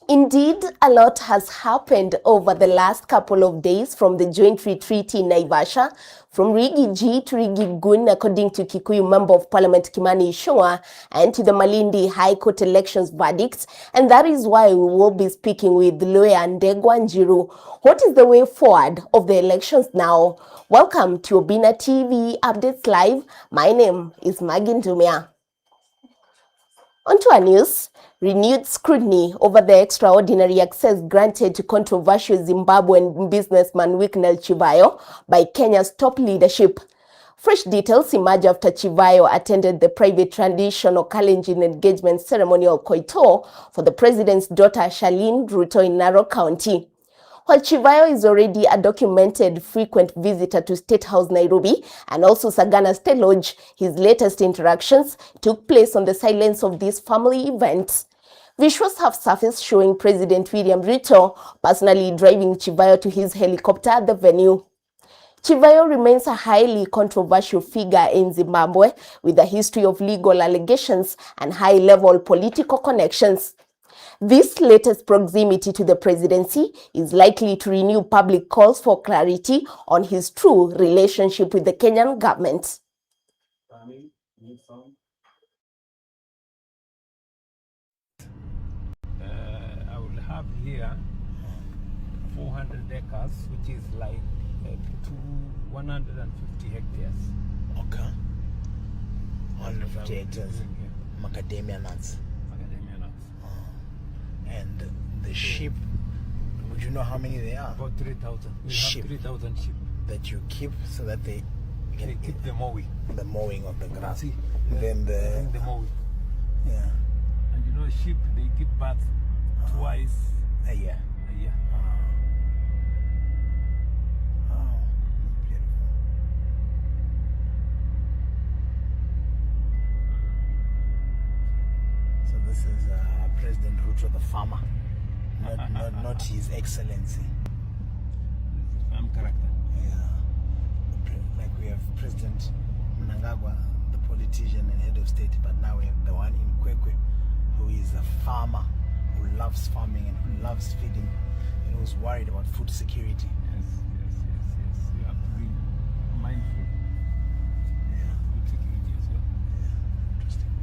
Indeed, a lot has happened over the last couple of days from the joint retreat in Naivasha, from Rigi G to Rigi Gun, according to Kikuyu Member of Parliament Kimani Ichung'wah, and to the Malindi High Court elections verdicts. And that is why we will be speaking with lawyer Ndegwa Njiru. What is the way forward of the elections now? Welcome to Obinna TV Updates Live. My name is Maggie Ndumia. On to our news. Renewed scrutiny over the extraordinary access granted to controversial Zimbabwean businessman Wicknell Chivayo by Kenya's top leadership. Fresh details emerge after Chivayo attended the private traditional Kalenjin engagement ceremonial Koito for the president's daughter Charlene Ruto in Narok County. While Chivayo is already a documented frequent visitor to State House Nairobi and also Sagana State Lodge, his latest interactions took place on the silence of these family events. Visuals have surfaced showing President William Ruto personally driving Chivayo to his helicopter at the venue. Chivayo remains a highly controversial figure in Zimbabwe with a history of legal allegations and high-level political connections. This latest proximity to the presidency is likely to renew public calls for clarity on his true relationship with the Kenyan government. I will have here 400 acres, which is like 150 hectares. Okay. 150 hectares. Macadamia nuts. Macadamia nuts. And the sheep, would you know how many they are? About 3,000. We have 3,000 sheep. That you keep so that they can keep the mowing. The mowing of the grass. See, then the mowing. Yeah. And you know, sheep, they give birth twice a year. A year. Oh, beautiful. So this is President Ruto, the farmer, not His Excellency. Farm character. Yeah. Like we have President Mnangagwa, the politician and head of state, but now we have the one in Kwekwe, who is a farmer, who loves farming and who loves feeding, and who's worried about food security. Yes. You have to be mindful. Yeah. Food security as well. Yeah. Interesting.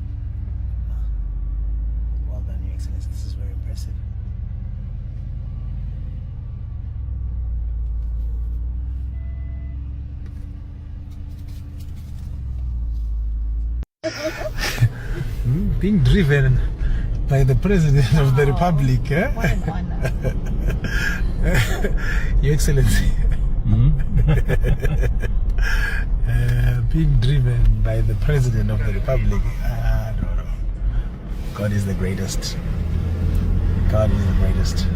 Well done, Your Excellency. This is very impressive. Being driven by the President of the Republic, eh? Your Excellency. Being driven by the President of the Republic. I don't know. God is the greatest. God is the greatest.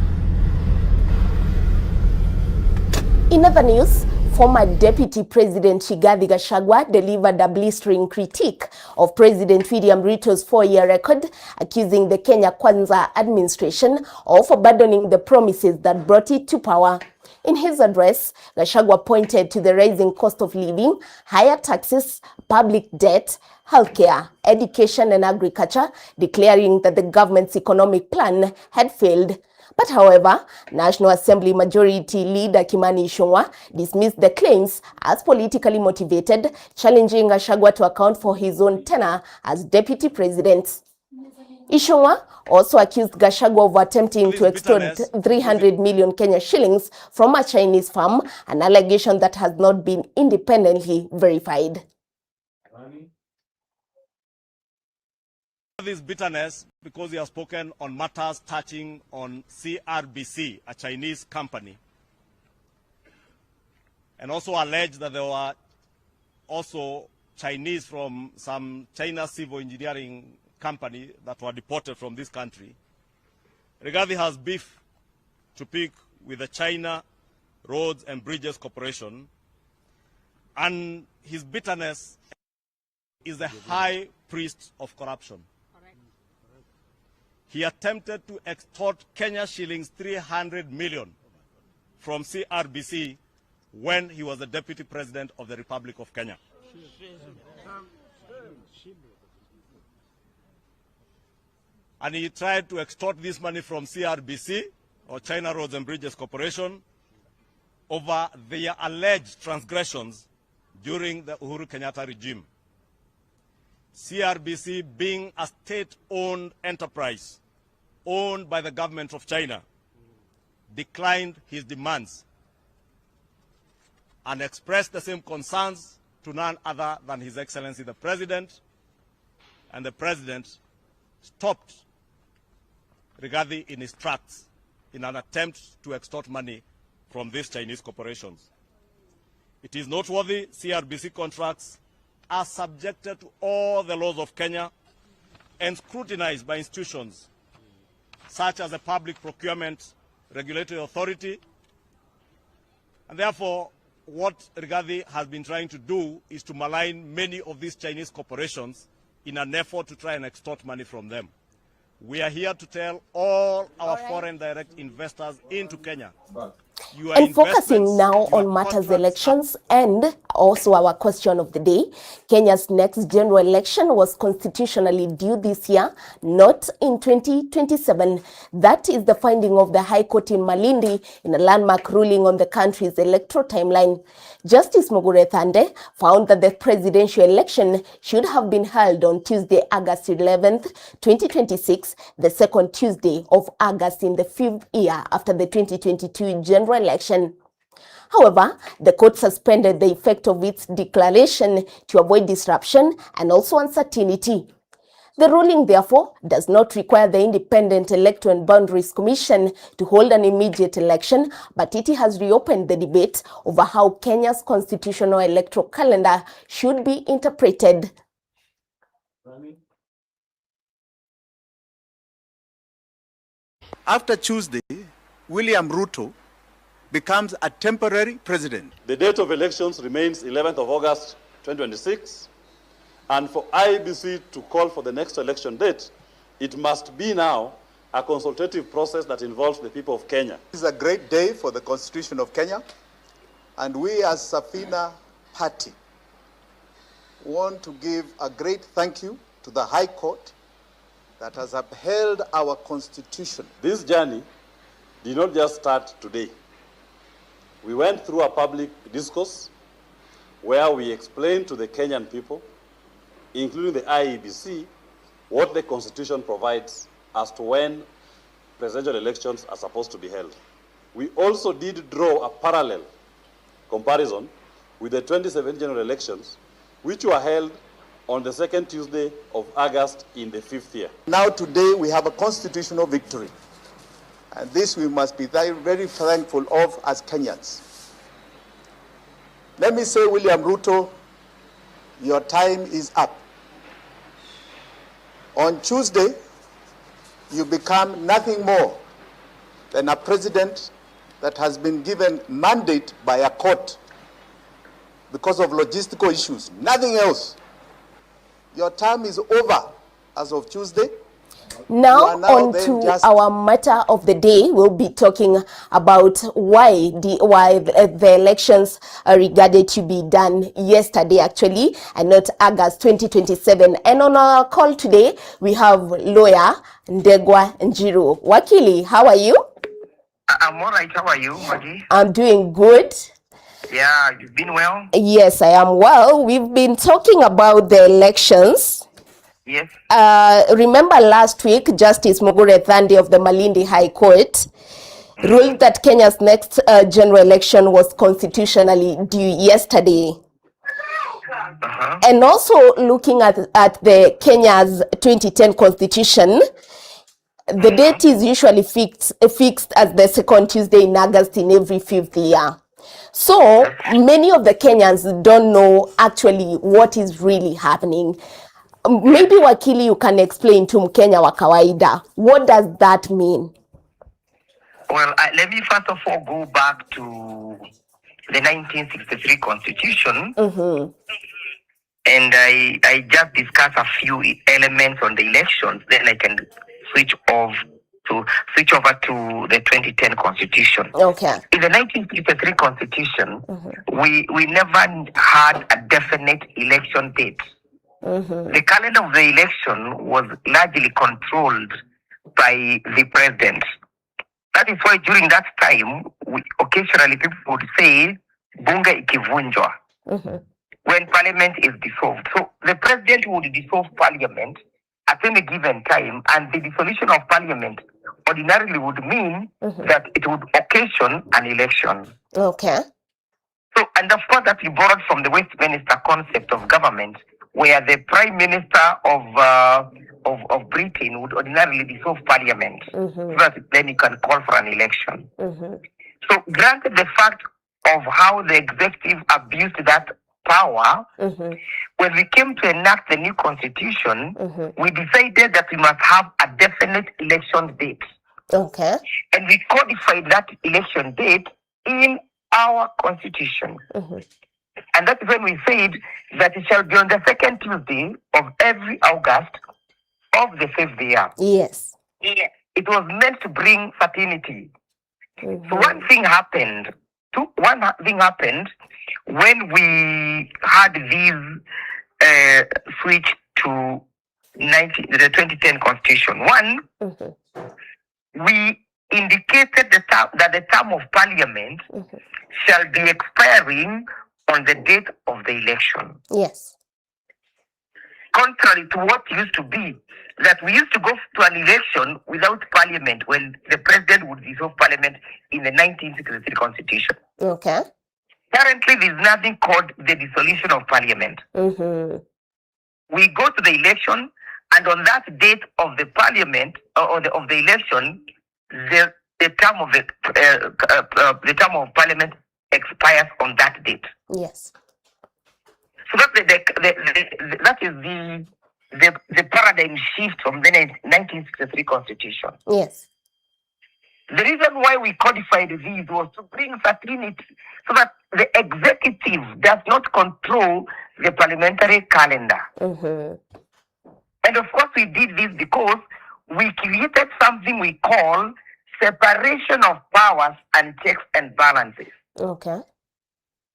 In other news, former Deputy President Rigathi Gachagua delivered a blistering critique of President William Ruto's 4-year record, accusing the Kenya Kwanza administration of abandoning the promises that brought it to power. In his address, Gachagua pointed to the rising cost of living, higher taxes, public debt, healthcare, education, and agriculture, declaring that the government's economic plan had failed. But however, National Assembly Majority Leader Kimani Ichung'wah dismissed the claims as politically motivated, challenging Gachagua to account for his own tenure as deputy president. Ichung'wah also accused Gachagua of attempting to extort 300 million Kenya shillings from a Chinese firm, an allegation that has not been independently verified. This bitterness because he has spoken on matters touching on CRBC, a Chinese company, and also alleged that there were also Chinese from some China civil engineering company that were deported from this country. Rigathi has beef to pick with the China Roads and Bridges Corporation, and his bitterness is the high priest of corruption. He attempted to extort Kenya shillings 300 million from CRBC when he was the Deputy President of the Republic of Kenya. and he tried to extort this money from CRBC, or China Roads and Bridges Corporation, over their alleged transgressions during the Uhuru Kenyatta regime. CRBC, being a state-owned enterprise owned by the government of China, declined his demands and expressed the same concerns to none other than His Excellency the President, and the President stopped Rigathi in his tracks in an attempt to extort money from these Chinese corporations. It is noteworthy CRBC contracts are subjected to all the laws of Kenya and scrutinized by institutions such as the Public Procurement Regulatory Authority, and therefore what Rigathi has been trying to do is to malign many of these Chinese corporations in an effort to try and extort money from them. We are here to tell all our foreign direct investors into Kenya. And focusing now on matters elections and also our question of the day, Kenya's next general election was constitutionally due this year, not in 2027. That is the finding of the High Court in Malindi in a landmark ruling on the country's electoral timeline. Justice Mugure Thande found that the presidential election should have been held on Tuesday, August 11th, 2026, the second Tuesday of August in the 5th year after the 2022 general election. However, the court suspended the effect of its declaration to avoid disruption and also uncertainty. The ruling, therefore, does not require the Independent Electoral and Boundaries Commission to hold an immediate election, but it has reopened the debate over how Kenya's constitutional electoral calendar should be interpreted. After Tuesday, William Ruto becomes a temporary president. The date of elections remains 11th of August 2026, and for IEBC to call for the next election date, it must be now a consultative process that involves the people of Kenya. This is a great day for the Constitution of Kenya, and we as Safina Party want to give a great thank you to the High Court that has upheld our Constitution. This journey did not just start today. We went through a public discourse where we explained to the Kenyan people, including the IEBC, what the Constitution provides as to when presidential elections are supposed to be held. We also did draw a parallel comparison with the 2017 general elections, which were held on the second Tuesday of August in the 5th year. Now today we have a constitutional victory, and this we must be very, very thankful of as Kenyans. Let me say, William Ruto, your time is up. On Tuesday, you become nothing more than a president that has been given mandate by a court because of logistical issues, nothing else. Your term is over as of Tuesday. Now on to our matter of the day. We'll be talking about why the elections are regarded to be done yesterday actually and not August 2027. And on our call today, we have lawyer Ndegwa Njiru. Wakili, how are you? I'm all right. How are you, Maggie? I'm doing good. Yeah, you've been well? Yes, I am well. We've been talking about the elections. Yes. Remember last week, Justice Mugure Thande of the Malindi High Court ruled that Kenya's next general election was constitutionally due yesterday. And also looking at the Kenya's 2010 constitution, the date is usually fixed as the second Tuesday in August in every 5th year. So many of the Kenyans don't know actually what is really happening. Maybe Wakili, you can explain to Mkenya wa kawaida, what does that mean? Well, let me first of all go back to the 1963 Constitution. And I just discuss a few elements on the elections, then I can switch over to the 2010 Constitution. Okay. In the 1963 Constitution, we never had a definite election date. The calendar of the election was largely controlled by the president. That is why during that time, occasionally people would say, bunge ikivunjwa, when parliament is dissolved. So the president would dissolve parliament at any given time, and the dissolution of parliament ordinarily would mean that it would occasion an election. Okay. So, and of course that we borrowed from the Westminster concept of government, where the Prime Minister of Britain would ordinarily dissolve parliament, so that then he can call for an election. So, granted the fact of how the executive abused that power, when we came to enact the new constitution, we decided that we must have a definite election date. Okay. And we codified that election date in our constitution. And that's when we said that it shall be on the second Tuesday of every August of the 5th year. Yes. It was meant to bring certainty. So one thing happened when we had this switch to the 2010 constitution. One, we indicated that the term of parliament shall be expiring on the date of the election. Yes. Contrary to what used to be, that we used to go to an election without parliament when the president would dissolve parliament in the 1963 constitution. Okay. Currently, there is nothing called the dissolution of parliament. We go to the election, and on that date of the parliament or of the election, the term of the term of parliament expires on that date. Yes. So that is the paradigm shift from the 1963 constitution. Yes. The reason why we codified these was to bring certainty so that the executive does not control the parliamentary calendar. And of course we did this because we created something we call separation of powers and checks and balances. Okay.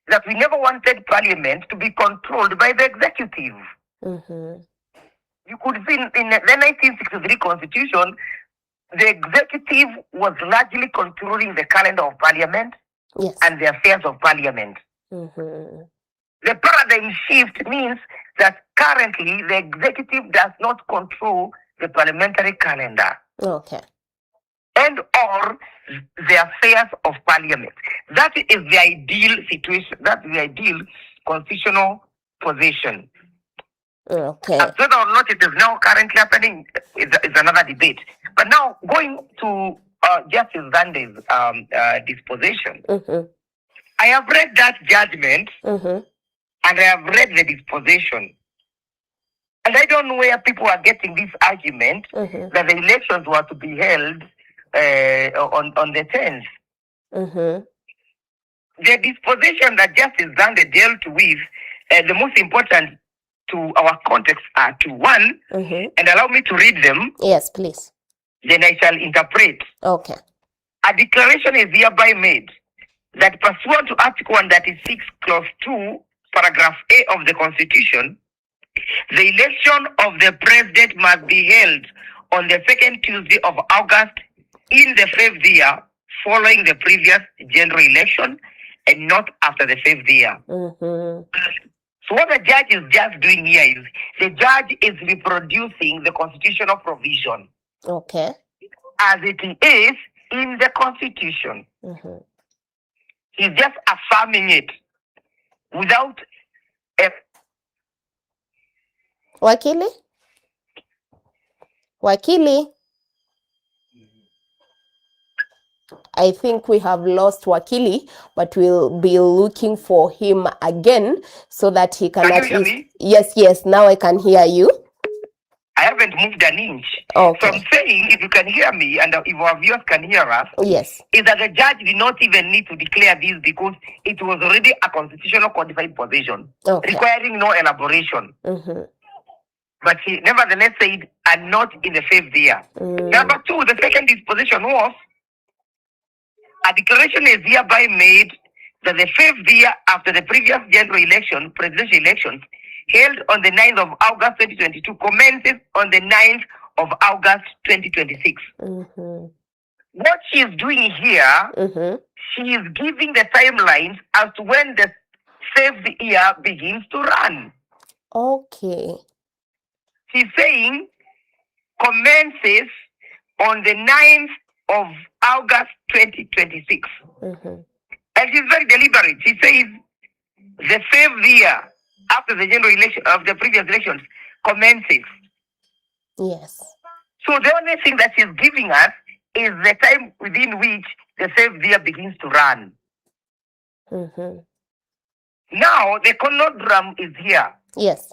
That we never wanted parliament to be controlled by the executive. You could see in the 1963 constitution, the executive was largely controlling the calendar of parliament and the affairs of parliament. The paradigm shift means that currently the executive does not control the parliamentary calendar. Okay. And or the affairs of parliament. That is the ideal situation. That's the ideal constitutional position. Okay. Whether or not it is now currently happening is another debate. But now going to Justice Zande's disposition, I have read that judgment and I have read the disposition. And I don't know where people are getting this argument that the elections were to be held on the 10th. The disposition that Justice Zande dealt with, the most important to our context are to one, and allow me to read them. Yes, please. Then I shall interpret. Okay. A declaration is hereby made that pursuant to Article 136, Clause 2, Paragraph A of the Constitution, the election of the president must be held on the second Tuesday of August in the 5th year following the previous general election and not after the 5th year. So what the judge is just doing here is the judge is reproducing the constitutional provision. Okay. As it is in the Constitution. He's just affirming it without a... Wakili? I think we have lost Wakili, but we'll be looking for him again so that he can at least... Yes, now I can hear you. I haven't moved an inch. Okay. So I'm saying, if you can hear me and if our viewers can hear us, yes, is that the judge did not even need to declare this because it was already a constitutional codified position, requiring no elaboration. But he nevertheless said, and not in the 5th year. Number two, the second disposition was, a declaration is hereby made that the 5th year after the previous general election, presidential elections, held on the 9th of August 2022, commences on the 9th of August 2026. What she is doing here, she is giving the timelines as to when the Save the Year begins to run. Okay. She's saying commences on the 9th of August 2026. And she's very deliberate. She says the Save the Year after the general election of the previous elections commences. Yes. So the only thing that she's giving us is the time within which the Save the Year begins to run. Now the conundrum is here. Yes.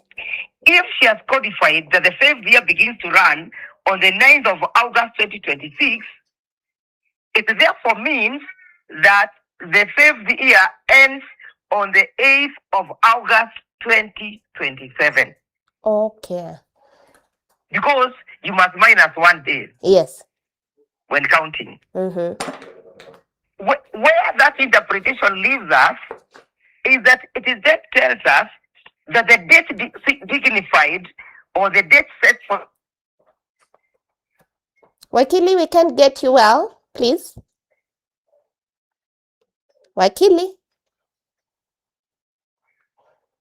If she has codified that the Save the Year begins to run on the 9th of August 2026, it therefore means that the Save the Year ends on the 8th of August 2027. Okay. Because you must minus 1 day. Yes. When counting. Where that interpretation leaves us is that that tells us that the date dignified or the date set for... Wakili, we can't get you well, please. Wakili.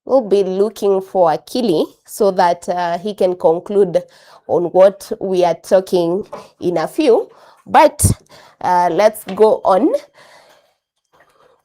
We'll be looking for Wakili so that he can conclude on what we are talking in a few. But let's go on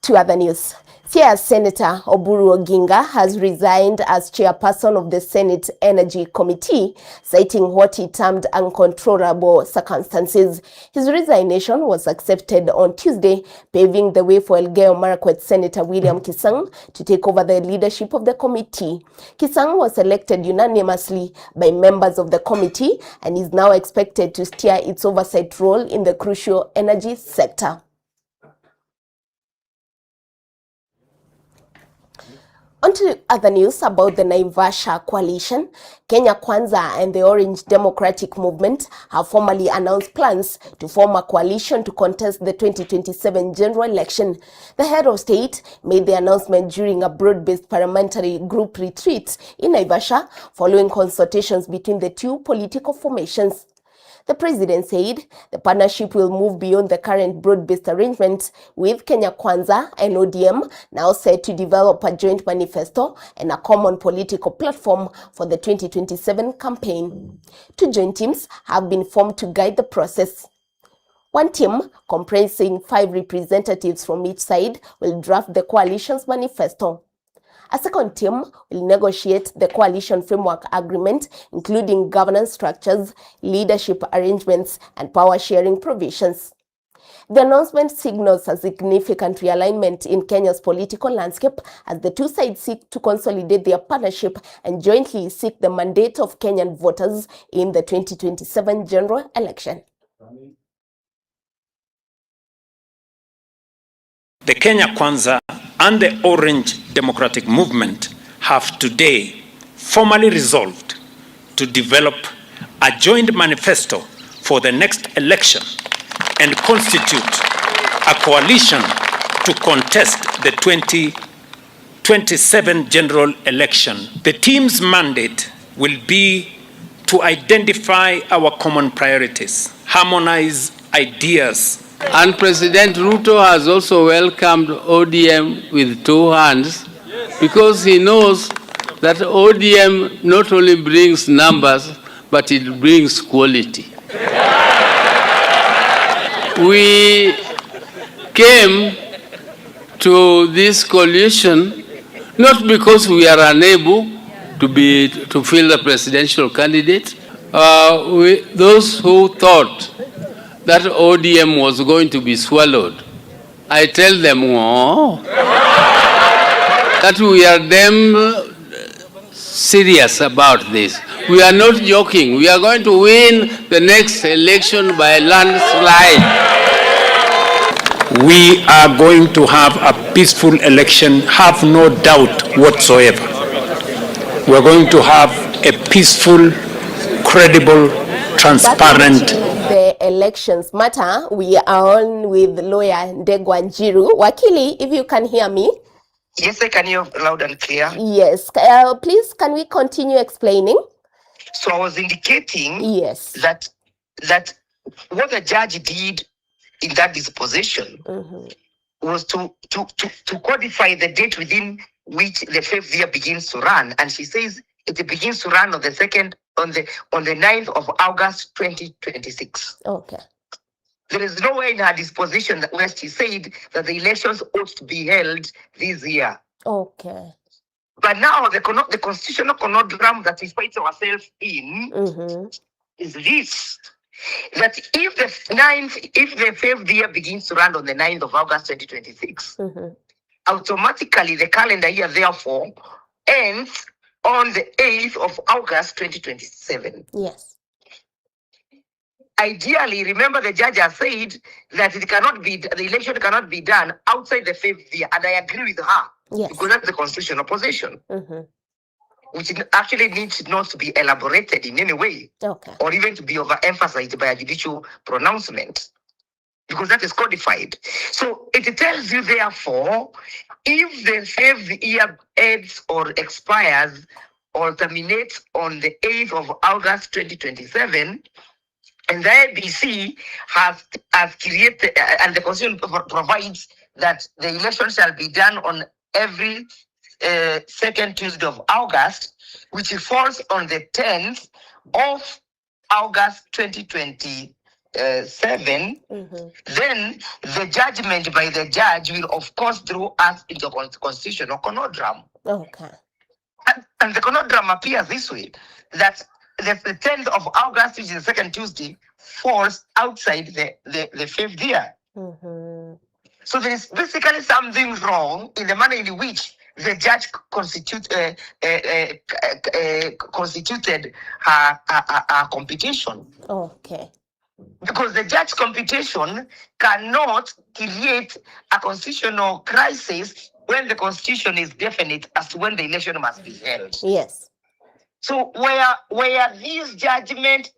to other news. Here, Senator Oburu Oginga has resigned as chairperson of the Senate Energy Committee, citing what he termed uncontrollable circumstances. His resignation was accepted on Tuesday, paving the way for Elgeyo Marakwet Senator William Kisang to take over the leadership of the committee. Kisang was elected unanimously by members of the committee and is now expected to steer its oversight role in the crucial energy sector. On to other news about the Naivasha coalition. Kenya Kwanza and the Orange Democratic Movement have formally announced plans to form a coalition to contest the 2027 general election. The head of state made the announcement during a broad-based parliamentary group retreat in Naivasha following consultations between the two political formations. The president said the partnership will move beyond the current broad-based arrangement, with Kenya Kwanza and ODM now set to develop a joint manifesto and a common political platform for the 2027 campaign. Two joint teams have been formed to guide the process. One team, comprising 5 representatives from each side, will draft the coalition's manifesto. A second team will negotiate the coalition framework agreement, including governance structures, leadership arrangements, and power-sharing provisions. The announcement signals a significant realignment in Kenya's political landscape as the two sides seek to consolidate their partnership and jointly seek the mandate of Kenyan voters in the 2027 general election. The Kenya Kwanza and the Orange Democratic Movement have today formally resolved to develop a joint manifesto for the next election and constitute a coalition to contest the 2027 general election. The team's mandate will be to identify our common priorities, harmonize ideas. And President Ruto has also welcomed ODM with 2 hands because he knows that ODM not only brings numbers, but it brings quality. We came to this coalition not because we are unable to fill the presidential candidate. Those who thought that ODM was going to be swallowed, I tell them, oh, that we are damn serious about this. We are not joking. We are going to win the next election by a landslide. We are going to have a peaceful election, have no doubt whatsoever. We are going to have a peaceful, credible, transparent. The elections matter. We are on with lawyer Ndegwa Njiru. Wakili, if you can hear me. Yes, I can hear loud and clear. Yes. Please, can we continue explaining? So I was indicating Yes. that what the judge did in that disposition was to codify the date within which the 5th year begins to run, and she says it begins to run on the 9th of August 2026. Okay. There is nowhere in her disposition where she said that the elections ought to be held this year. Okay. But now the constitutional conundrum that we find ourselves in is this: that if the 5th year begins to run on the 9th of August 2026, automatically the calendar year therefore ends on the 8th of August 2027. Yes. Ideally, remember the judge has said that the election cannot be done outside the 5th year, and I agree with her. Yes. Because that's the constitutional position, which actually needs not to be elaborated in any way, or even to be overemphasized by a judicial pronouncement, because that is codified. So it tells you, therefore, if the 5th year ends or expires or terminates on the 8th of August 2027, and the IBC has created, and the Constitution provides that the election shall be done on every second Tuesday of August, which falls on the 10th of August 2027, then the judgment by the judge will, of course, throw us into a constitutional conundrum. Okay. And the conundrum appears this way, that the 10th of August, which is the second Tuesday, falls outside the 5th year. So there is basically something wrong in the manner in which the judge constituted her computation. Okay. Because the judge computation cannot create a constitutional crisis when the constitution is definite as to when the election must be held. Yes. So where this judgment,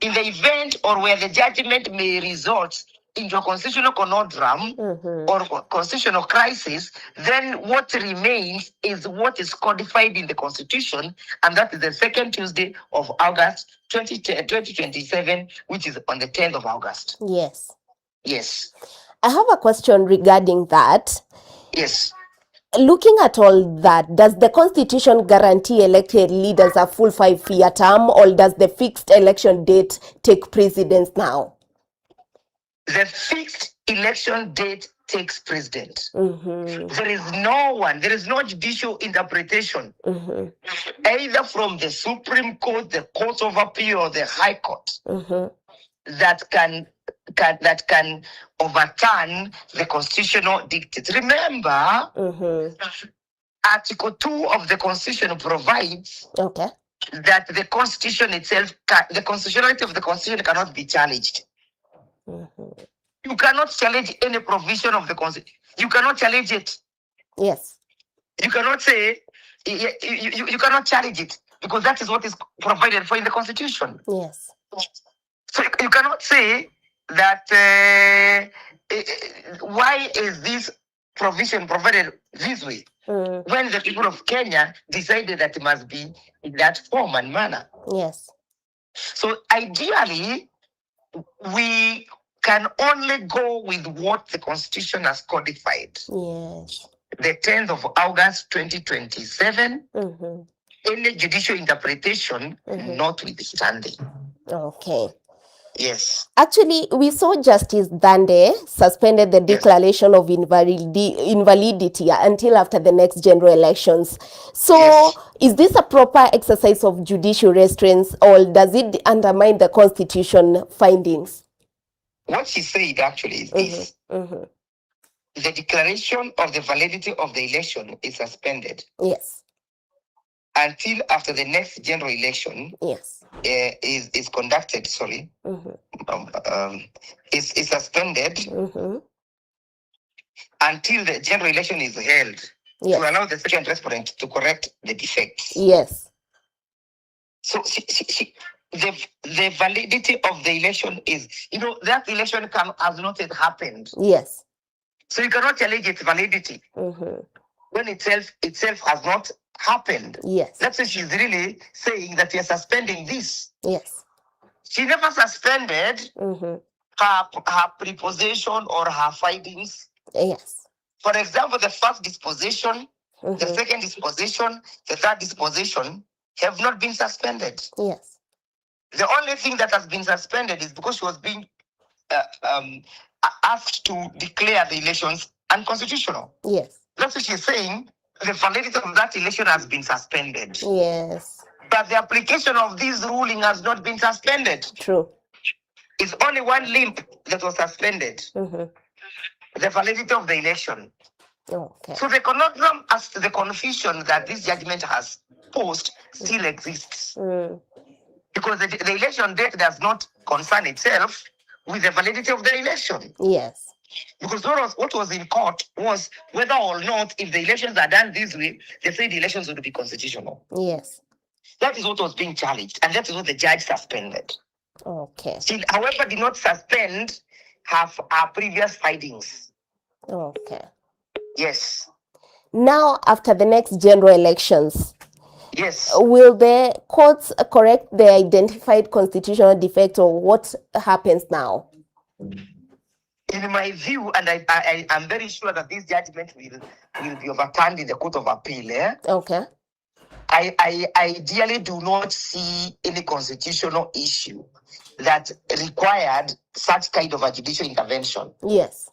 in the event or where the judgment may result into a constitutional conundrum or constitutional crisis, then what remains is what is codified in the Constitution, and that is the second Tuesday of August 2027, which is on the 10th of August. Yes. Yes. I have a question regarding that. Yes. Looking at all that, does the Constitution guarantee elected leaders a full 5-year term, or does the fixed election date take precedence now? The fixed election date takes precedence. There is no judicial interpretation, either from the Supreme Court, the Court of Appeal, or the High Court, that can overturn the constitutional dictates. Remember, Article 2 of the Constitution provides that the Constitution itself, the constitutionality of the Constitution cannot be challenged. You cannot challenge any provision of the Constitution. You cannot challenge it. Yes. You cannot say, you cannot challenge it, because that is what is provided for in the Constitution. Yes. So you cannot say that why is this provision provided this way when the people of Kenya decided that it must be in that form and manner. Yes. So ideally, we can only go with what the Constitution has codified. Yes. The 10th of August 2027, any judicial interpretation notwithstanding. Okay. Yes. Actually, we saw Justice Dande suspended the declaration of invalidity until after the next general elections. So, is this a proper exercise of judicial restraints, or does it undermine the Constitution findings? What she said actually is this. The declaration of the validity of the election is suspended. Yes. Until after the next general election is conducted, is suspended until the general election is held to allow the second respondent to correct the defects. Yes. So the validity of the election is, that election has not yet happened. Yes. So you cannot challenge its validity when itself has not happened. Yes. That's why she's really saying that we are suspending this. Yes. She never suspended her preposition or her findings. Yes. For example, the first disposition, the second disposition, the third disposition have not been suspended. Yes. The only thing that has been suspended is because she was being asked to declare the elections unconstitutional. Yes. That's what she's saying. The validity of that election has been suspended. Yes. But the application of this ruling has not been suspended. True. It's only one limp that was suspended. The validity of the election. Okay. So the conundrum as to the confusion that this judgment has posed still exists. Because the election date does not concern itself with the validity of the election. Yes. Because what was in court was whether or not, if the elections are done this way, they say the elections would be constitutional. Yes. That is what was being challenged, and that is what the judge suspended. Okay. She, however, did not suspend her previous findings. Okay. Yes. Now, after the next general elections, yes, will the courts correct the identified constitutional defect, or what happens now? In my view, and I am very sure that this judgment will be overturned in the Court of Appeal. Okay. I ideally do not see any constitutional issue that required such kind of a judicial intervention. Yes.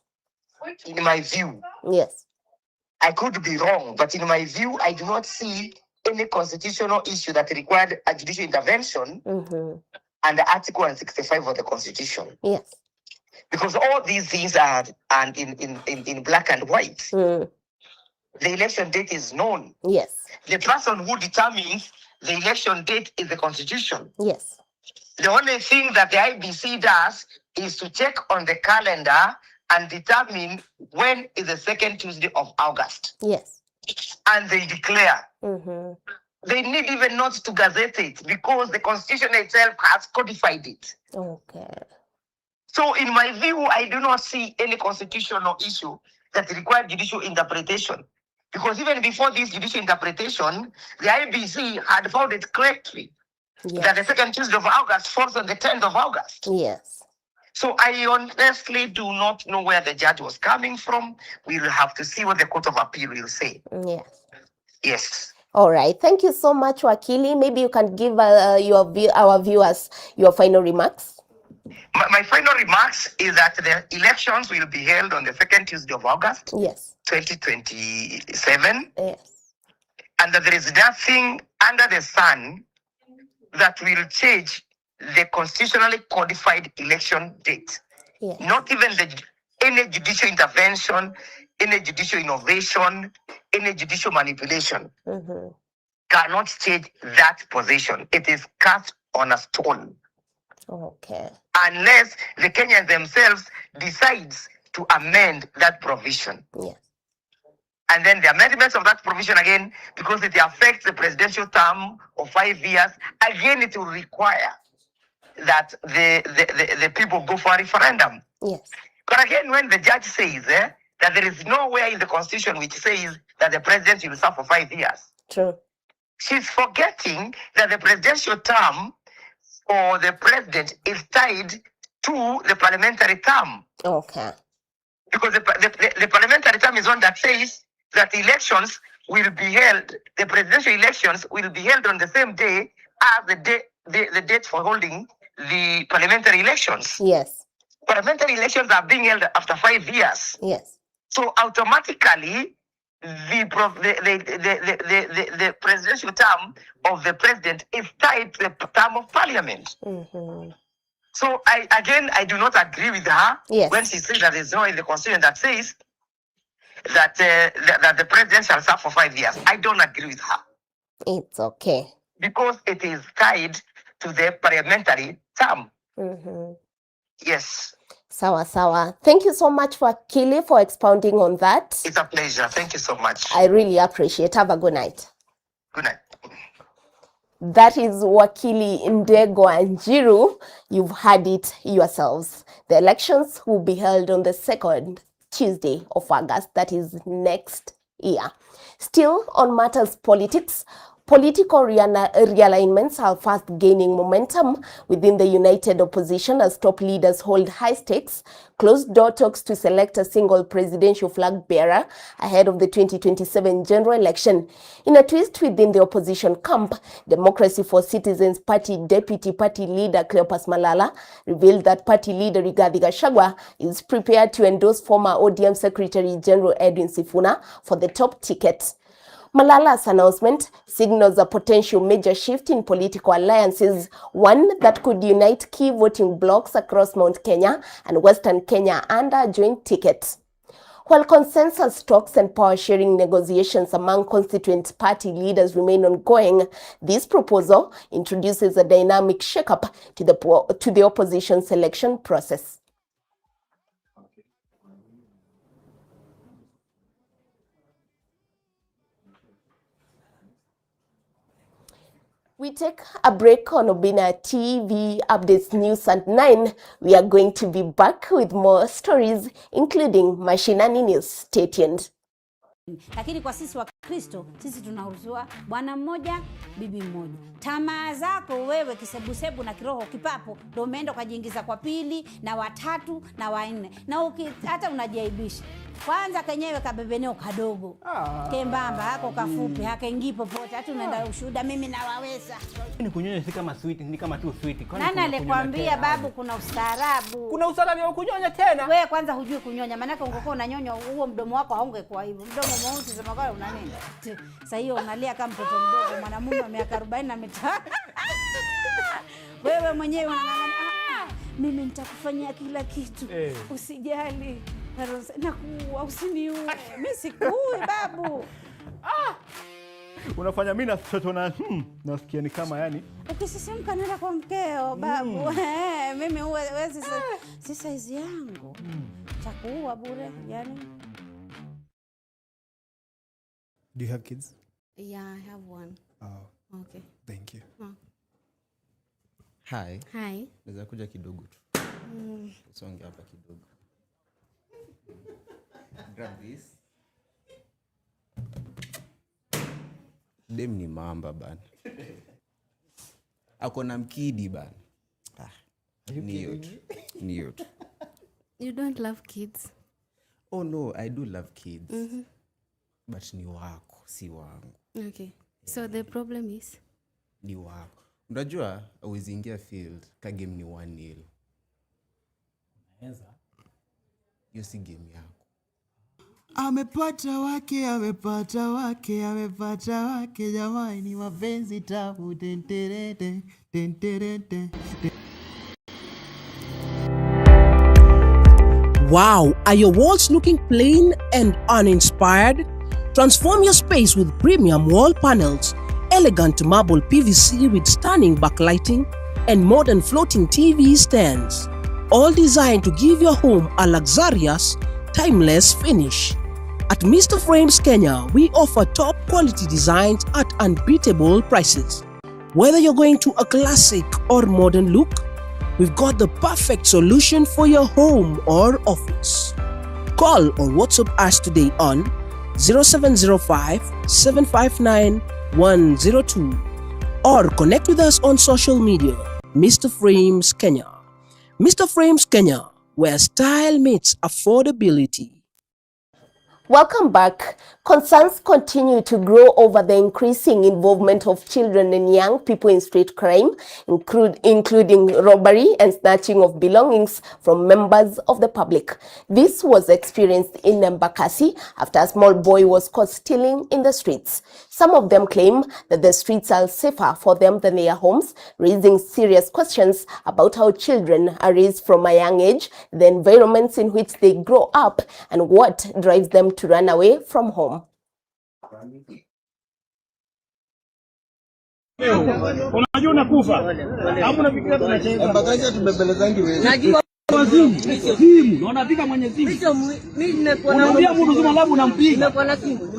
In my view. Yes. I could be wrong, but in my view, I do not see any constitutional issue that required a judicial intervention under Article 165 of the Constitution. Yes. Because all these things are in black and white. The election date is known. Yes. The person who determines the election date is the Constitution. Yes. The only thing that the IBC does is to check on the calendar and determine when is the second Tuesday of August. Yes. And they declare. They need even not to gazette it because the Constitution itself has codified it. Okay. So in my view, I do not see any constitutional issue that required judicial interpretation. Because even before this judicial interpretation, the IBC had found it correctly that the second Tuesday of August falls on the 10th of August. Yes. So I honestly do not know where the judge was coming from. We will have to see what the Court of Appeal will say. Yes. Yes. All right. Thank you so much, Wakili. Maybe you can give our viewers your final remarks. My final remarks is that the elections will be held on the second Tuesday of August. Yes. 2027. Yes. And that there is nothing under the sun that will change the constitutionally codified election date. Yes. Not even any judicial intervention, any judicial innovation, any judicial manipulation cannot change that position. It is cast on a stone. Okay. Unless the Kenyans themselves decides to amend that provision. Yes. And then the amendments of that provision again, because it affects the presidential term of 5 years, again it will require that the people go for a referendum. Yes. But again, when the judge says that there is nowhere in the Constitution which says that the president will serve for 5 years. True. She's forgetting that the presidential term for the president is tied to the parliamentary term. Okay. Because the parliamentary term is one that says that elections will be held, the presidential elections will be held on the same day as the date for holding the parliamentary elections. Yes. Parliamentary elections are being held after 5 years. Yes. So automatically, the presidential term of the president is tied to the term of parliament. So I do not agree with her when she says that there's no in the Constitution that says that that the president shall serve for 5 years. I don't agree with her. It's okay. Because it is tied to the parliamentary term. Yes. Sawa sawa. Thank you so much, Wakili, for expounding on that. It's a pleasure. Thank you so much. I really appreciate it. Have a good night. Good night. That is Wakili Ndegwa Njiru. You've heard it yourselves. The elections will be held on the second Tuesday of August. That is next year. Still, on matters politics, political realignments are fast gaining momentum within the united opposition as top leaders hold high-stakes, closed-door talks to select a single presidential flag bearer ahead of the 2027 general election. In a twist within the opposition camp, Democracy for Citizens Party Deputy Party Leader Cleopas Malala revealed that party leader Rigathi Gachagua is prepared to endorse former ODM Secretary General Edwin Sifuna for the top ticket. Malala's announcement signals a potential major shift in political alliances, one that could unite key voting blocs across Mount Kenya and Western Kenya under a joint ticket. While consensus talks and power-sharing negotiations among constituent party leaders remain ongoing, this proposal introduces a dynamic shake-up to the opposition selection process. We take a break on Obinna TV Updates News at 9. We are going to be back with more stories, including Mashinani News. Stay tuned. Lakini kwa sisi wa Kristo, sisi tunahuruziwa bwana mmoja, bibi mmoja. Tamaa zako wewe kisebusebu na kiroho kipapo, ndio umeenda ukajiingiza kwa pili na watatu na wanne. Na hata unajiaibisha. Kwanza kenyewe kabebeneo kadogo. Kembamba hako kafupi, hakaingii popote. Hata unaenda ushuhuda mimi nawaweza. Ni kunyonya si kama sweet, ni kama tu sweet. Nani alikwambia babu kuna ustaarabu? Kuna ustaarabu wa kunyonya tena? Wewe kwanza hujui kunyonya, maana yake ungekuwa unanyonya huo mdomo wako haungekuwa hivyo. Mdomo mweusi sema kwa una nini? Sasa hiyo unalia kama mtoto mdogo, mwanamume wa miaka 45. Wewe mwenyewe unang'ang'ana, mimi nitakufanyia kila kitu. Usijali. Nakuua, usiniue. Mimi sikuui babu. Unafanya mimi na mtoto na nasikia ni kama yani. Ukisisimka nenda kwa mkeo babu. Mimi huwezi si size yangu. Takuua bure yani. Do you have kids? Yeah, I have one. Oh. Okay. Thank you. Hi. Hi. Naweza kuja kidogo tu. Songe hapa kidogo. Grab this. Dem ni mamba bana. Ako na mkidi bana. Ni yote. You don't love kids? Oh no, I do love kids. But ni wako, si wangu. Okay. So the problem is? Ni wako. Unajua, hauwezi ingia field, ka game ni 1-0. Unaweza? Hiyo si game yako. Amepata wake jamani, mapenzi tabu tenterete. Wow, are your walls looking plain and uninspired? Transform your space with premium wall panels, elegant marble PVC with stunning backlighting, and modern floating TV stands. All designed to give your home a luxurious, timeless finish. At Mr. Frames Kenya, we offer top quality designs at unbeatable prices. Whether you're going to a classic or modern look, we've got the perfect solution for your home or office. Call or WhatsApp us today on 0705 759 102 or connect with us on social media. Mr. Frames Kenya. Mr. Frames Kenya, where style meets affordability. Welcome back. Concerns continue to grow over the increasing involvement of children and young people in street crime, including robbery and snatching of belongings from members of the public. This was experienced in Embakasi after a small boy was caught stealing in the streets. Some of them claim that the streets are safer for them than their homes, raising serious questions about how children are raised from a young age, the environments in which they grow up, and what drives them to run away from home. Unajua unakufa. Hapo unafikiria tunacheza. Mpaka tubebelezangi wewe. Najua simu. Na unapiga mwenye simu. Mimi nimekuwa na unamwambia mtu mzima labu unampiga. Nimekuwa na simu.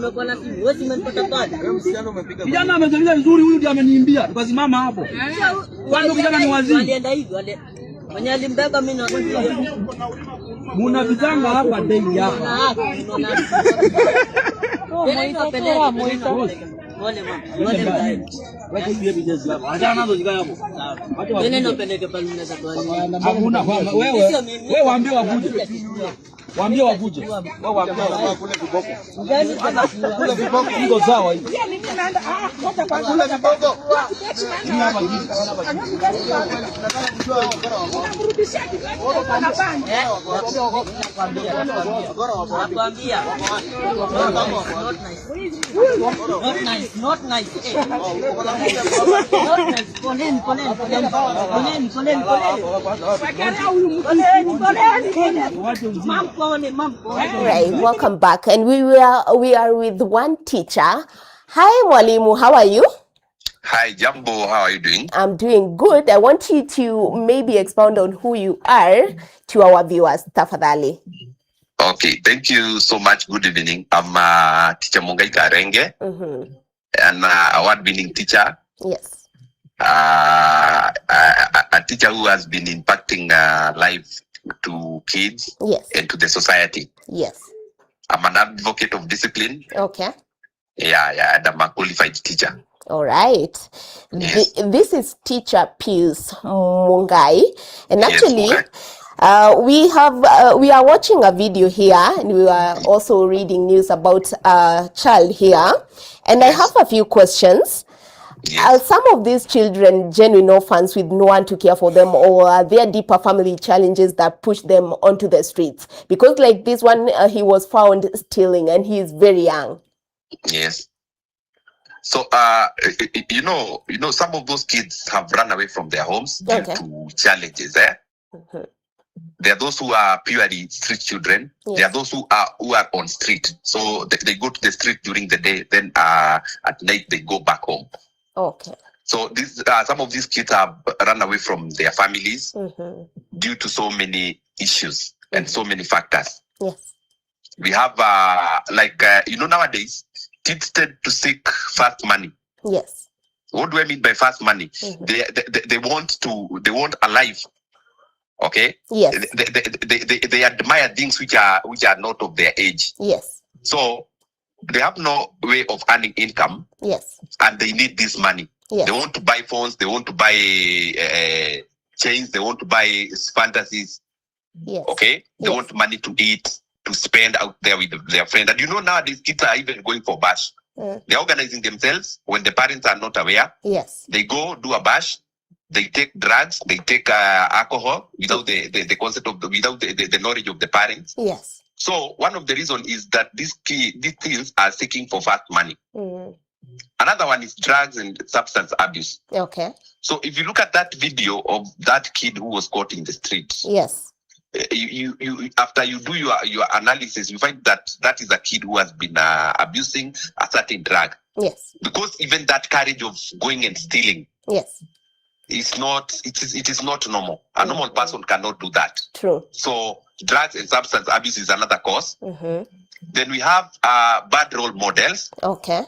Wewe umenipata pale. Wewe msichana umepiga. Kijana amezaliwa vizuri, huyu ndiye ameniimbia. Tukasimama hapo. Kwanza kijana ni wazimu. Alienda hivi wale. Mwenye alimbeba mimi na muna vitanga hapa daily hapa. Hakuna kwamba wewe waambie wakuje. Waambie wakuje. Wewe waambie kule viboko. Kule viboko iko sawa hivi. Mimi naenda kule viboko. Mimi hapa hivi. Not nice. Right, welcome back. And we are with one teacher. Hi, Mwalimu, how are you? Hi, Jambo, how are you doing? I'm doing good. I want you to maybe expound on who you are to our viewers, tafadhali. Okay, thank you so much. Good evening. I'm teacher Mungai Karenge, an award-winning teacher. Yes. A teacher who has been impacting life to kids and to the society. Yes. I'm an advocate of discipline. Okay. Yeah, and I'm a qualified teacher. All right. Yes. This is Teacher Pius Mungai, and actually, Yes, we are watching a video here, and we are also reading news about a child here, and I have a few questions. Are some of these children genuine orphans with no one to care for them, or are there deeper family challenges that push them onto the streets? Because like this one, he was found stealing, and he is very young. Yes. So, you know, some of those kids have run away from their homes due to challenges. There are those who are purely street children. Yes. There are those who are on street. So they go to the street during the day. Then at night they go back home. Okay. So some of these kids have run away from their families due to so many issues and so many factors. Yes. We have nowadays kids tend to seek fast money. Yes. What do I mean by fast money? They want a life. Okay. Yes. They admire things which are not of their age. Yes. So they have no way of earning income. Yes. And they need this money. Yes. They want to buy phones. They want to buy chains. They want to buy fantasies. Yes. Okay. They want money to eat, to spend out there with their friends. And you know nowadays kids are even going for bash. They're organizing themselves when the parents are not aware. Yes. They go do a bash. They take drugs. They take alcohol without the concept of without the knowledge of the parents. Yes. So one of the reasons is that these kids are seeking for fast money. Another one is drugs and substance abuse. Okay. So if you look at that video of that kid who was caught in the street, yes, you after you do your analysis, you find that is a kid who has been abusing a certain drug. Yes. Because even that courage of going and stealing, yes, it is not normal. A normal person cannot do that. True. So drugs and substance abuse is another cause. Then we have bad role models. Okay.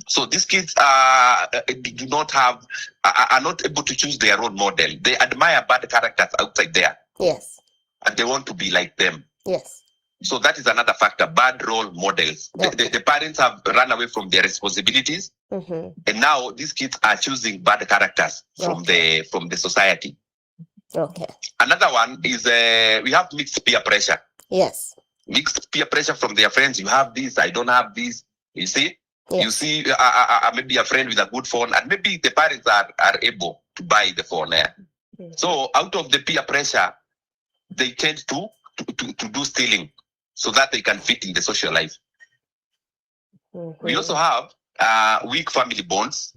So these kids do not are not able to choose their role model. They admire bad characters outside there. Yes. And they want to be like them. Yes. So that is another factor, bad role models. Okay. The parents have run away from their responsibilities. And now these kids are choosing bad characters from the society. Okay. Another one is we have mixed peer pressure. Yes. Mixed peer pressure from their friends. You have this, I don't have this. You see? Yes. You see maybe a friend with a good phone, and maybe the parents are able to buy the phone. So out of the peer pressure, they tend to do stealing so that they can fit in the social life. We also have weak family bonds.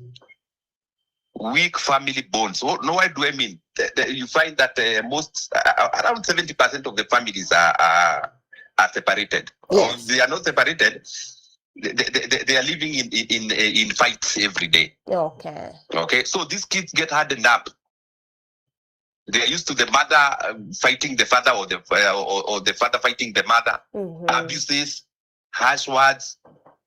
Weak family bonds. What do I mean? You find that most around 70% of the families are separated. Yes. Or they are not separated. They are living in fights every day. Okay. Okay. So these kids get hardened up. They are used to the mother fighting the father, or the father fighting the mother. Abuses, harsh words.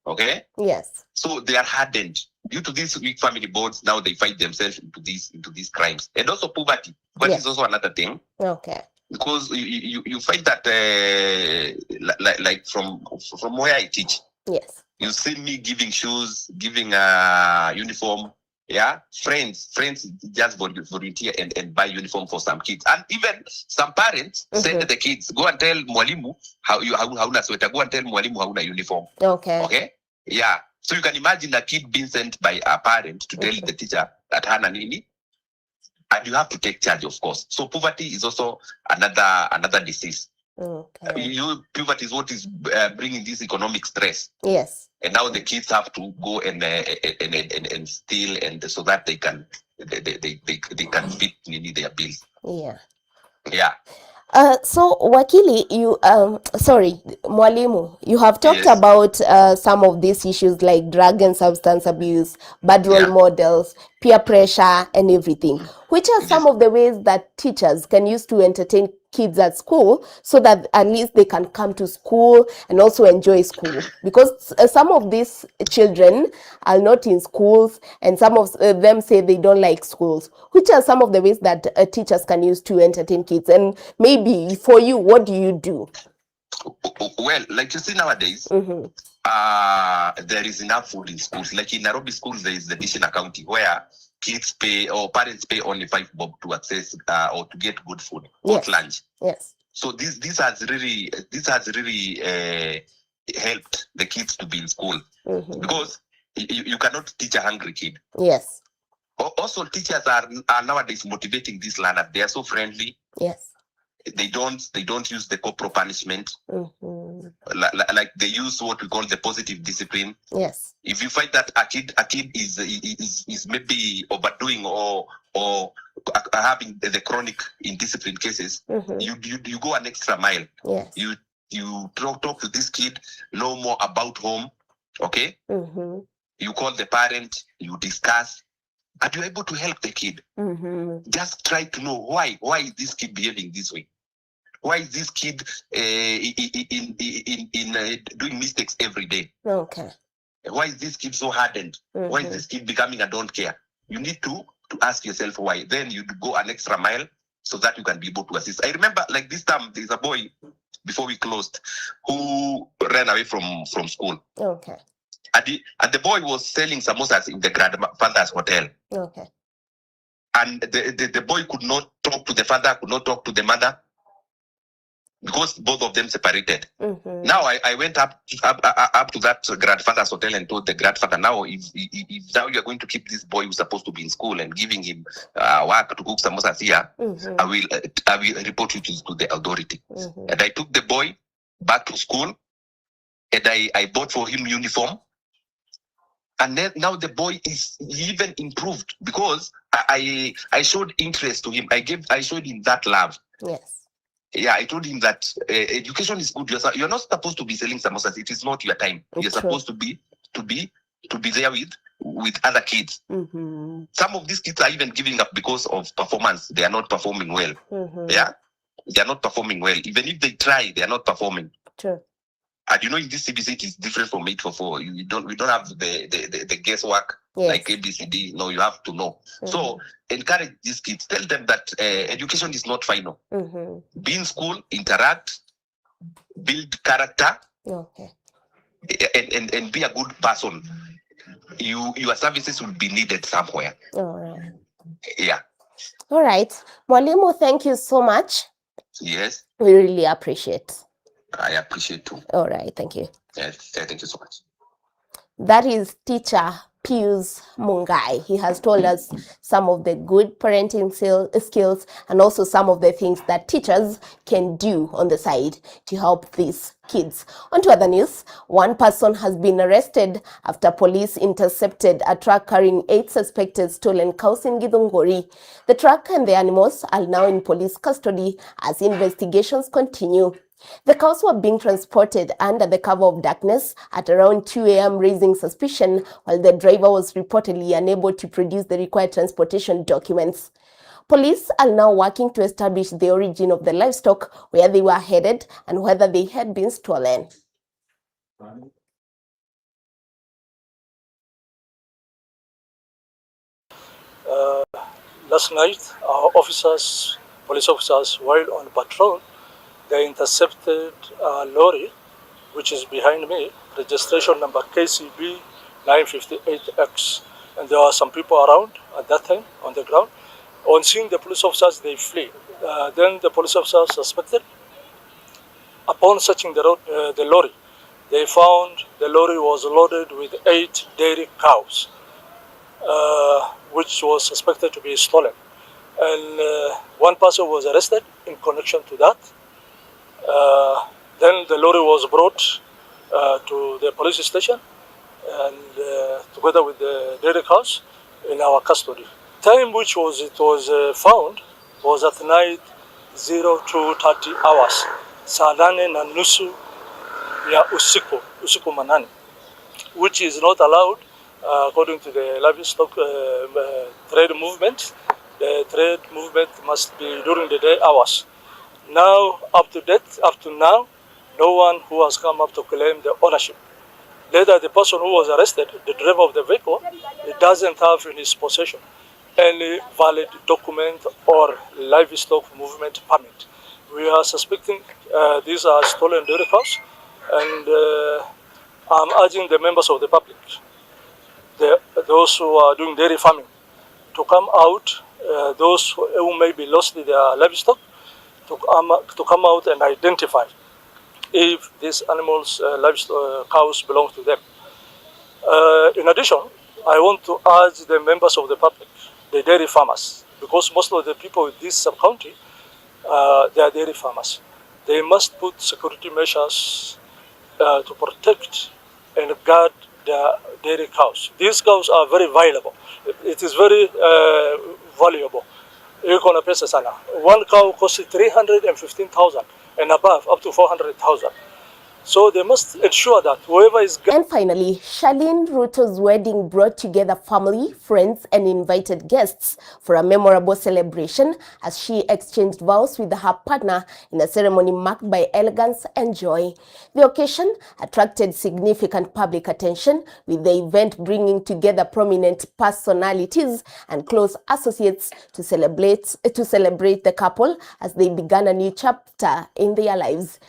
Okay. Yes. So they are hardened due to these weak family bonds. Now they fight themselves into these crimes, and also poverty. Poverty is also another thing. Okay. Because you find that like from where I teach. Yes. You see me giving shoes, giving uniform. Yeah, friends just volunteer and buy uniform for some kids, and even some parents send the kids, go and tell mwalimu hauna sweater, go and tell mwalimu hauna uniform. Okay, yeah. So you can imagine a kid being sent by a parent to tell the teacher that hana nini, and you have to take charge, of course. So poverty is also another disease. Poverty is what is bringing this economic stress. Yes. And now the kids have to go and steal, and so that they can fit their bills. Yeah. Yeah. So Wakili, you Mwalimu, you have talked Yes. about some of these issues like drug and substance abuse, bad role models, peer pressure, and everything. Which are some of the ways that teachers can use to entertain kids at school so that at least they can come to school and also enjoy school? Because some of these children are not in schools, and some of them say they don't like schools. Which are some of the ways that teachers can use to entertain kids? And maybe for you, what do you do? Well, like you see nowadays, there is enough food in schools. Like in Nairobi schools, there is the dish in accounting where kids pay or parents pay only 5 bob to access or to get good food, hot lunch. Yes. So this has really helped the kids to be in school, because you cannot teach a hungry kid. Yes. Also, teachers are nowadays motivating these learners. They are so friendly. Yes. They don't use the corporal punishment. Like they use what we call the positive discipline. Yes. If you find that a kid is maybe overdoing or having the chronic indiscipline cases, you go an extra mile. Yes. You talk to this kid, know more about home. Okay. You call the parent, you discuss, and you're able to help the kid. Just try to know why is this kid behaving this way. Why is this kid doing mistakes every day? Okay. Why is this kid so hardened? Why is this kid becoming a don't care? You need to ask yourself why. Then you go an extra mile so that you can be able to assist. I remember, like this time, there's a boy before we closed who ran away from school. Okay. And the boy was selling samosas in the grandfather's hotel. Okay. And the boy could not talk to the father, could not talk to the mother, because both of them separated. Now I went up to that grandfather's hotel and told the grandfather, now if now you are going to keep this boy who's supposed to be in school and giving him work to cook samosas here, I will report you to the authority. And I took the boy back to school, and I bought for him uniform. And then now the boy is even improved because I showed interest to him. I showed him that love. Yes. Yeah, I told him that education is good. You're not supposed to be selling samosas. It is not your time. You're supposed to be there with other kids. Some of these kids are even giving up because of performance. They are not performing well. Yeah, they are not performing well. Even if they try, they are not performing. True. And in this CBC it is different from 844. We don't have the guesswork like ABCD. No, you have to know. So encourage these kids. Tell them that education is not final. Be in school, interact, build character, and be a good person. Your services will be needed somewhere. All right. Yeah. All right. Mwalimu, thank you so much. Yes. We really appreciate. I appreciate too. All right, thank you. Yes, thank you so much. That is teacher Pius Mungai. He has told us some of the good parenting skills and also some of the things that teachers can do on the side to help these kids. On to other news, one person has been arrested after police intercepted a truck carrying 8 suspected stolen cows in Githunguri. The truck and the animals are now in police custody as investigations continue. The cows were being transported under the cover of darkness at around 2 a.m., raising suspicion, while the driver was reportedly unable to produce the required transportation documents. Police are now working to establish the origin of the livestock, where they were headed, and whether they had been stolen. Last night, our police officers, while on patrol, they intercepted a lorry which is behind me, registration number KCB 958X. And there are some people around at that time on the ground. On seeing the police officers, they flee. Then the police officers suspected. Upon searching the lorry, they found the lorry was loaded with 8 dairy cows, which was suspected to be stolen. And one person was arrested in connection to that. Then the lorry was brought to the police station, and together with the dairy cows in our custody. Time which it was found was at night 02:30 hours, saa nane na nusu ya usiku manane, which is not allowed according to the livestock trade movement. The trade movement must be during the day hours. Now, up to now, no one who has come up to claim the ownership. Later, the person who was arrested, the driver of the vehicle, it doesn't have in his possession any valid document or livestock movement permit. We are suspecting these are stolen dairy cows, and I'm urging the members of the public, those who are doing dairy farming, to come out, those who may be lost their livestock, to come out and identify if these animals, cows, belong to them. In addition, I want to urge the members of the public, the dairy farmers, because most of the people in this sub-county, they are dairy farmers. They must put security measures to protect and guard their dairy cows. These cows are very valuable. It is very valuable. One cow costs 315,000 and above, up to 400,000. So they must ensure that whoever is... And finally, Charlene Ruto's wedding brought together family, friends, and invited guests for a memorable celebration as she exchanged vows with her partner in a ceremony marked by elegance and joy. The occasion attracted significant public attention, with the event bringing together prominent personalities and close associates to celebrate the couple as they began a new chapter in their lives.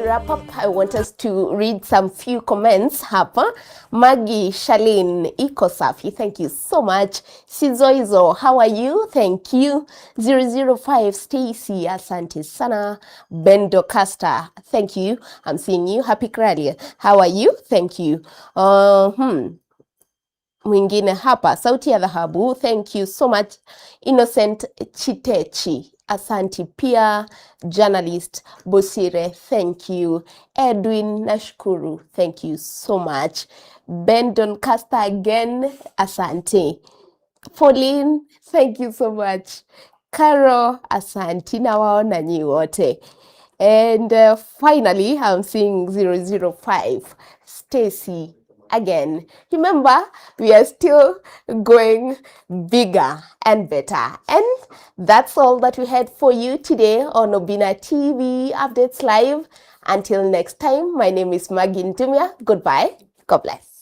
Wrap up, I want us to read some few comments hapa. Maggie, Charlene, Iko Safi, thank you so much. Sizoizo, how are you? Thank you. 005, Stacy, asante sana. Bendo Casta, thank you. I'm seeing you. Happy Kralia. How are you? Thank you. Mwingine hapa, Sauti ya Dhahabu, thank you so much. Innocent Chitechi, asanti pia. Journalist Bosire, thank you. Edwin Nashkuru, thank you so much. Ben Doncaster again, asante. Pauline, thank you so much. Caro, asanti, nawaona nyi wote. And finally, I'm seeing 005, Stacy, again. Remember, we are still going bigger and better. And that's all that we had for you today on Obinna TV Updates Live. Until next time, my name is Maggie Ndumia. Goodbye. God bless.